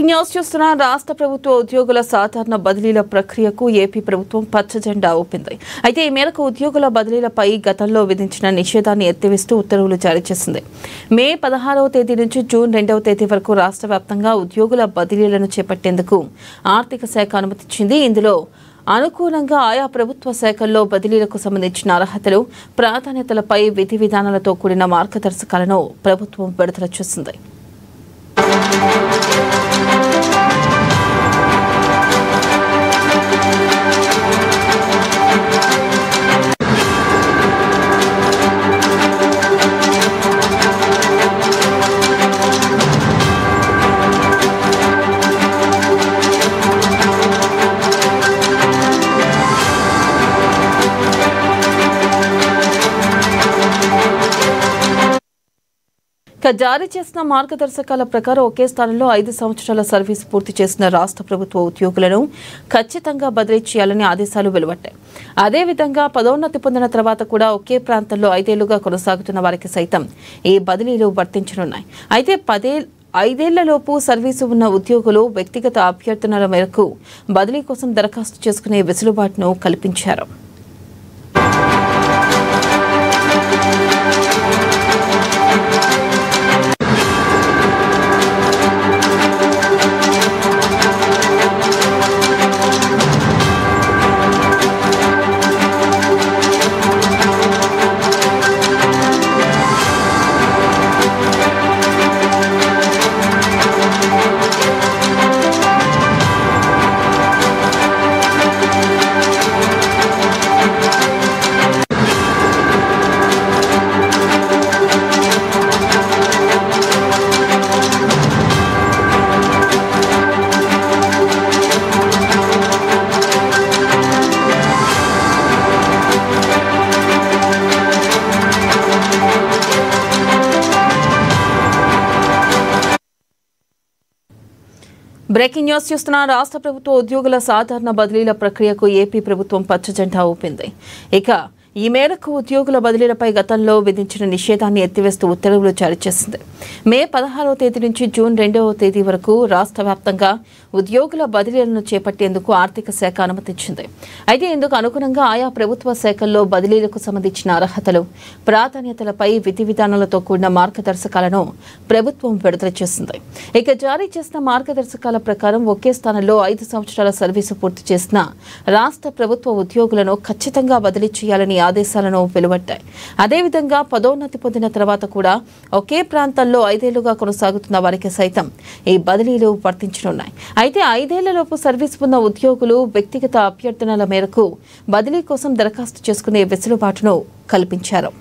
Breaking news చూస్తున్న రాష్ట్ర ప్రభుత్వ ఉద్యోగుల సాధారణ బదిలీల ప్రక్రియకు ఏపీ ప్రభుత్వం పచ్చ జెండా ఊపింది. అయితే ఈ మేరకు ఉద్యోగుల బదిలీలపై గతంలో విధించిన నిషేధాన్ని ఎత్తివేస్తూ ఉత్తర్వులు జారీ చేసింది. మే 16వ తేదీ నుంచి జూన్ 2వ తేదీ వరకు రాష్ట్ర వ్యాప్తంగా ఉద్యోగుల బదిలీలను చేపట్టేందుకు ఆర్థిక శాఖ అనుమతించింది. ఇందులో అనుకూలంగా ఆయా ప్రభుత్వ శాఖల్లో బదిలీలకు సంబంధించిన అర్హతలు, ప్రాధాన్యతలపై విధి విధానాలతో కూడిన మార్గదర్శకాలను ప్రభుత్వం విడుదల చేసింది. జారీ చేసిన మార్గదర్శకాల ప్రకారం ఒకే స్థానంలో 5 సంవత్సరాల సర్వీస్ పూర్తి చేసిన రాష్ట్ర ప్రభుత్వ ఉద్యోగులను ఖచ్చితంగా బదిలీ చేయాలని ఆదేశాలు వెలువడ్డాయి. అదేవిధంగా పదోన్నతి పొందిన తర్వాత కూడా ఒకే ప్రాంతంలో 5 ఏళ్లుగా కొనసాగుతున్న వారికి సైతం ఈ బదిలీలు వర్తించనున్నాయి. అయితే 5 ఏళ్లలోపు సర్వీసు ఉన్న ఉద్యోగులు వ్యక్తిగత అభ్యర్థనల మేరకు బదిలీ కోసం దరఖాస్తు చేసుకునే వెసులుబాటును కల్పించారు. బ్రేకింగ్ న్యూస్ చూస్తున్న రాష్ట్ర ప్రభుత్వ ఉద్యోగుల సాధారణ బదిలీల ప్రక్రియకు ఏపీ ప్రభుత్వం పచ్చ జెండా ఊపింది. ఇక ఈ మేరకు ఉద్యోగుల బదిలీలపై గతంలో విధించిన నిషేధాన్ని ఎత్తివేస్తూ ఉత్తర్వులు జారీ చేసింది. మే 16వ తేదీ నుంచి జూన్ 2వ తేదీ వరకు రాష్ట్ర వ్యాప్తంగా ఉద్యోగుల బదిలీలను చేపట్టేందుకు ఆర్థిక శాఖ అనుమతించింది. అయితే ఇందుకు అనుగుణంగా ఆయా ప్రభుత్వ శాఖల్లో బదిలీలకు సంబంధించిన అర్హతలు, ప్రాధాన్యతలపై విధి విధానాలతో కూడిన మార్గదర్శకాలను ప్రభుత్వం విడుదల చేసింది. ఇక జారీ చేసిన మార్గదర్శకాల ప్రకారం ఒకే స్థానంలో 5 సంవత్సరాల సర్వీసు పూర్తి చేసిన రాష్ట్ర ప్రభుత్వ ఉద్యోగులను ఖచ్చితంగా బదిలీ చేయాలని ఆదేశాలను వెలువడ్డాయి. అదేవిధంగా పదోన్నతి పొందిన తర్వాత కూడా ఒకే ప్రాంతాల్లో 5 ఏళ్లుగా కొనసాగుతున్న వారికి సైతం ఈ బదిలీలు వర్తించనున్నాయి. అయితే 5 ఏళ్లలోపు సర్వీస్ ఉన్న ఉద్యోగులు వ్యక్తిగత అభ్యర్థనల మేరకు బదిలీ కోసం దరఖాస్తు చేసుకునే వెసులుబాటును కల్పించారు.